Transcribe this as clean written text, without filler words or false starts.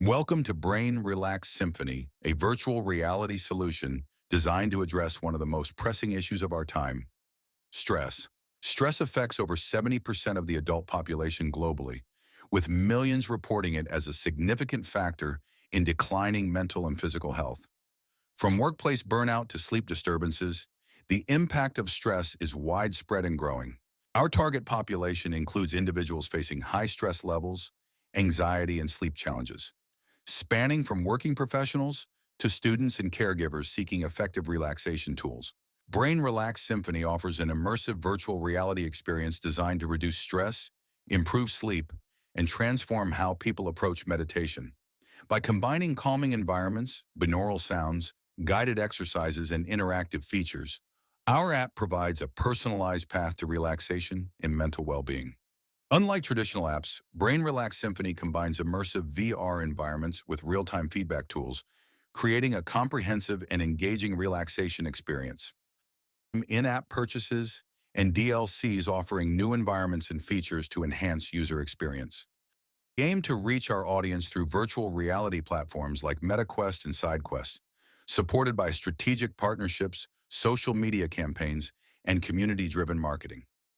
Welcome to Brain Relax Symphony, a virtual reality solution designed to address one of the most pressing issues of our time, stress. Stress affects over 70% of the adult population globally, with millions reporting it as a significant factor in declining mental and physical health. From workplace burnout to sleep disturbances, the impact of stress is widespread and growing. Our target population includes individuals facing high stress levels, anxiety, and sleep challenges, spanning from working professionals to students and caregivers seeking effective relaxation tools. Brain Relax Symphony offers an immersive virtual reality experience designed to reduce stress, improve sleep, and transform how people approach meditation. By combining calming environments, binaural sounds, guided exercises, and interactive features, our app provides a personalized path to relaxation and mental well-being. Unlike traditional apps, Brain Relax Symphony combines immersive VR environments with real-time feedback tools, creating a comprehensive and engaging relaxation experience. In-app purchases and DLCs offering new environments and features to enhance user experience. We aim to reach our audience through virtual reality platforms like MetaQuest and SideQuest, supported by strategic partnerships, social media campaigns, and community-driven marketing.